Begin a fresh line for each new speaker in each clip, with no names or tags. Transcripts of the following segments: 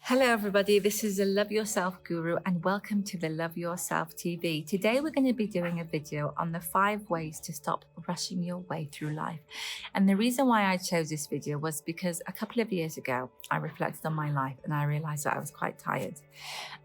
Hello, everybody. This is the Love Yourself Guru, and welcome to the Love Yourself TV. Today, we're going to be doing a video on the 5 ways to stop rushing your way through life. And the reason why I chose this video was because a couple of years ago, I reflected on my life and I realized that I was quite tired.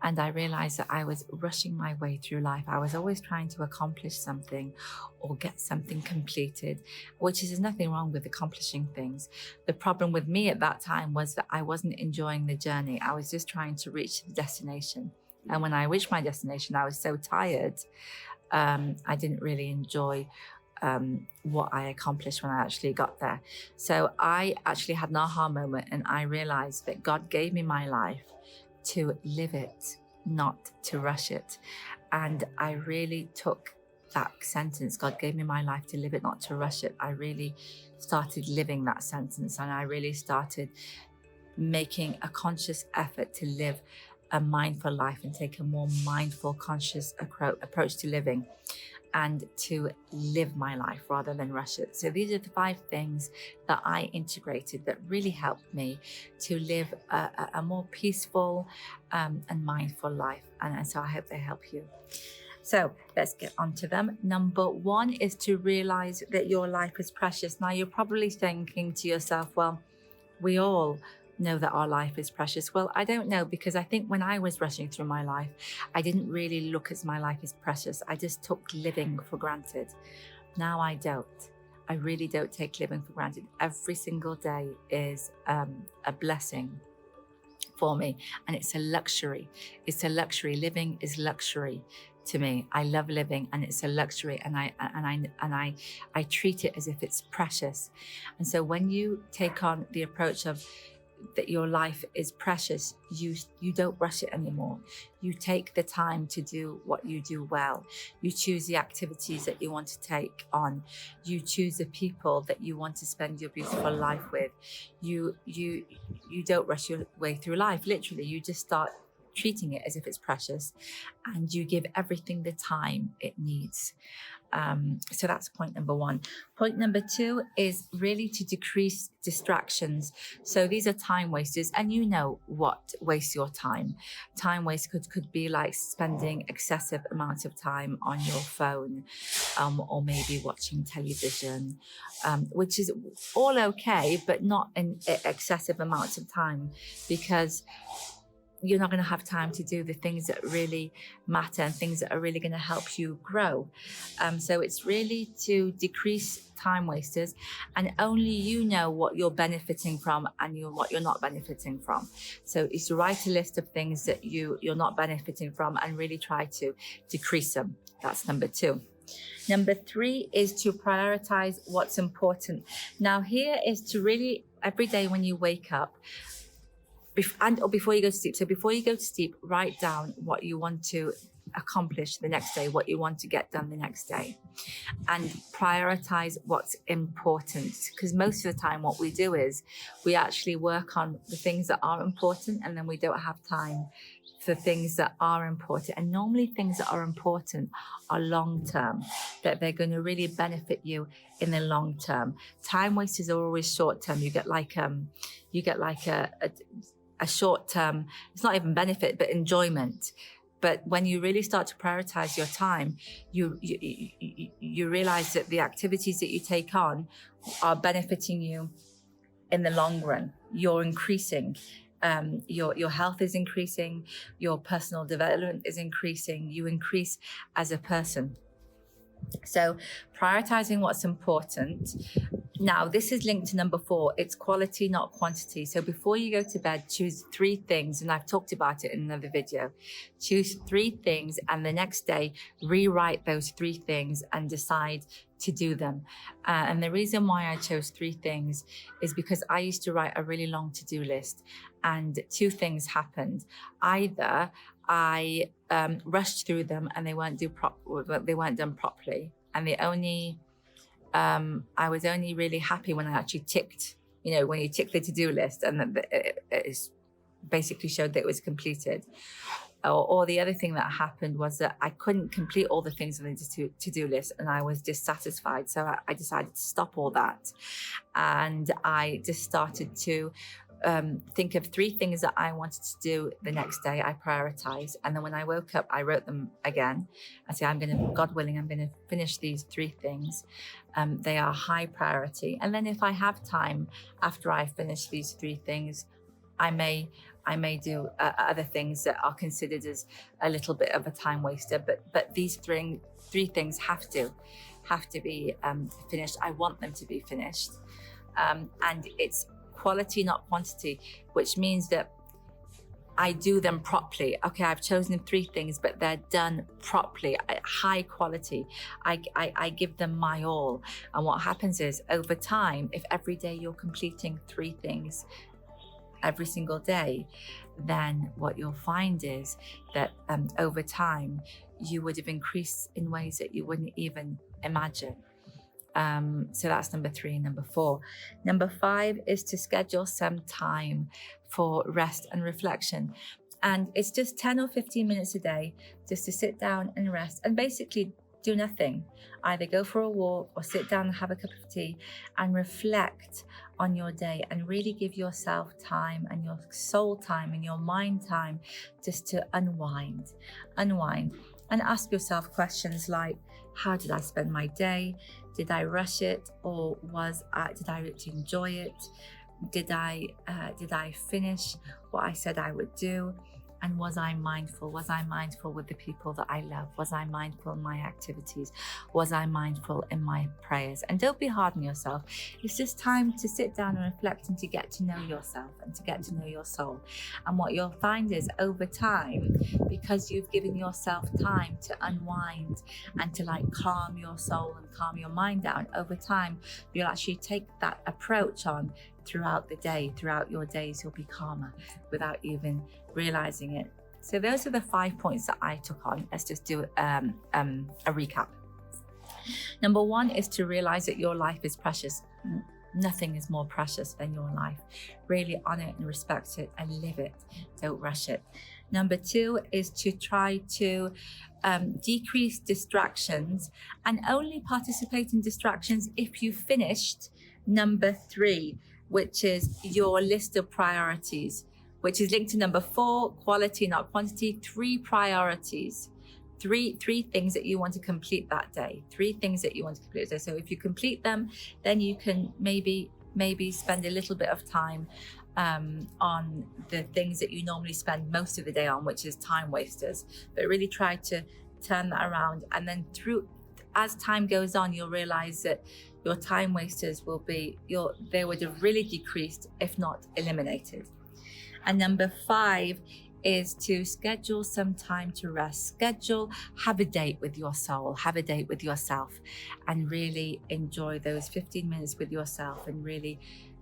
And I realized that I was rushing my way through life. I was always trying to accomplish something or get something completed, which is nothing wrong with accomplishing things. The problem with me at that time was that I wasn't enjoying the journey. I was just trying to reach the destination. And when I reached my destination, I was so tired. I didn't really enjoy what I accomplished when I actually got there. So I actually had an aha moment, and I realized that God gave me my life to live it, not to rush it. And I really took that sentence, God gave me my life to live it, not to rush it. I really started living that sentence, and I really started making a conscious effort to live a mindful life and take a more mindful, conscious approach to living and to live my life rather than rush it. So these are the 5 things that I integrated that really helped me to live a more peaceful and mindful life. And so I hope they help you. So let's get on to them. Number 1 is to realize that your life is precious. Now, you're probably thinking to yourself, well, we all know that our life is precious. Well, I don't know, because I think when I was rushing through my life, I didn't really look at my life as precious. I just took living for granted. Now I don't. I really don't take living for granted. Every single day is a blessing for me, and it's a luxury. It's a luxury. Living is luxury to me. I love living, and it's a luxury, and I treat it as if it's precious. And so when you take on the approach of that your life is precious, you don't rush it anymore. You take the time to do what you do well. You choose the activities that you want to take on. You choose the people that you want to spend your beautiful life with. You don't rush your way through life. Literally, you just start treating it as if it's precious, and you give everything the time it needs. So that's point number 1. Point number 2 is really to decrease distractions. So these are time wasters, and you know what wastes your time. Time waste could be like spending excessive amounts of time on your phone, or maybe watching television, which is all okay, but not in excessive amounts of time, because you're not going to have time to do the things that really matter and things that are really going to help you grow. So it's really to decrease time wasters, and only you know what you're benefiting from and what you're not benefiting from. So it's to write a list of things that you're not benefiting from and really try to decrease them. That's number 2. Number 3 is to prioritize what's important. Now, here is to really, every day when you wake up, or before you go to sleep. So before you go to sleep, write down what you want to accomplish the next day, what you want to get done the next day, and prioritize what's important. Because most of the time what we do is we actually work on the things that are important, and then we don't have time for things that are important. And normally things that are important are long term, that they're going to really benefit you in the long term. Time wasters are always short term. You get like a short term, it's not even benefit, but enjoyment. But when you really start to prioritize your time, you realize that the activities that you take on are benefiting you in the long run. You're increasing. Your health is increasing. Your personal development is increasing. You increase as a person. So prioritizing what's important. Now, this is linked to number 4. It's quality, not quantity. So before you go to bed, choose 3 things. And I've talked about it in another video. Choose 3 things, and the next day, rewrite those 3 things and decide to do them. And the reason why I chose 3 things is because I used to write a really long to-do list, and 2 things happened. Either I rushed through them and they weren't done properly, and I was only really happy when I actually ticked, when you tick the to-do list and that it basically showed that it was completed. Or the other thing that happened was that I couldn't complete all the things on the to-do list, and I was dissatisfied. So I decided to stop all that, and I just started to think of 3 things that I wanted to do the next day. I prioritized. And then when I woke up, I wrote them again. I say, God willing, I'm going to finish these 3 things. They are high priority. And then if I have time after I finish these 3 things, I may do other things that are considered as a little bit of a time waster. But these 3 things have to be finished. I want them to be finished. And it's quality, not quantity, which means that I do them properly. Okay, I've chosen 3 things, but they're done properly, high quality. I give them my all. And what happens is, over time, if every day you're completing 3 things every single day, then what you'll find is that over time, you would have increased in ways that you wouldn't even imagine. So that's number 3. Number 4. Number 5 is to schedule some time for rest and reflection. And it's just 10 or 15 minutes a day just to sit down and rest and basically do nothing. Either go for a walk or sit down and have a cup of tea and reflect on your day and really give yourself time and your soul time and your mind time just to unwind and ask yourself questions like, how did I spend my day? Did I rush it, or did I really enjoy it? Did I finish what I said I would do? And was I mindful? Was I mindful with the people that I love? Was I mindful in my activities? Was I mindful in my prayers? And don't be hard on yourself. It's just time to sit down and reflect and to get to know yourself and to get to know your soul. And what you'll find is, over time, because you've given yourself time to unwind and to calm your soul and calm your mind down, over time, you'll actually take that approach on throughout the day. Throughout your days, you'll be calmer without even realizing it. So those are the 5 points that I took on. Let's just do a recap. Number 1 is to realize that your life is precious. Nothing is more precious than your life. Really honor it and respect it and live it. Don't rush it. Number 2 is to try to decrease distractions and only participate in distractions if you finished number 3, which is your list of priorities, which is linked to number 4, quality, not quantity. 3 priorities, three things that you want to complete that day. 3 things that you want to complete. So if you complete them, then you can maybe spend a little bit of time on the things that you normally spend most of the day on, which is time wasters. But really try to turn that around. And then as time goes on, you'll realize that your time wasters they would have really decreased, if not eliminated. And number 5 is to schedule some time to rest. Have a date with your soul, have a date with yourself, and really enjoy those 15 minutes with yourself and really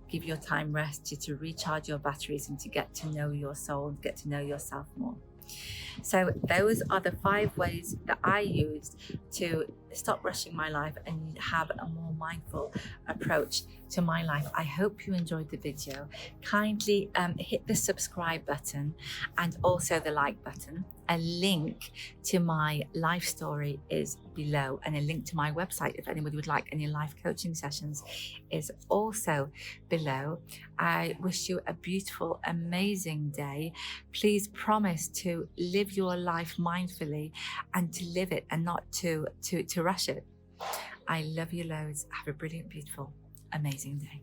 give your time rest to recharge your batteries and to get to know your soul and get to know yourself more. So those are the 5 ways that I used to stop rushing my life and have a more mindful approach to my life. I hope you enjoyed the video. Kindly hit the subscribe button and also the like button. A link to my life story is below, and a link to my website, if anybody would like any life coaching sessions, is also below. I wish you a beautiful, amazing day. Please promise to live your life mindfully and to live it and not to rush it. I love you loads. Have a brilliant, beautiful, amazing day.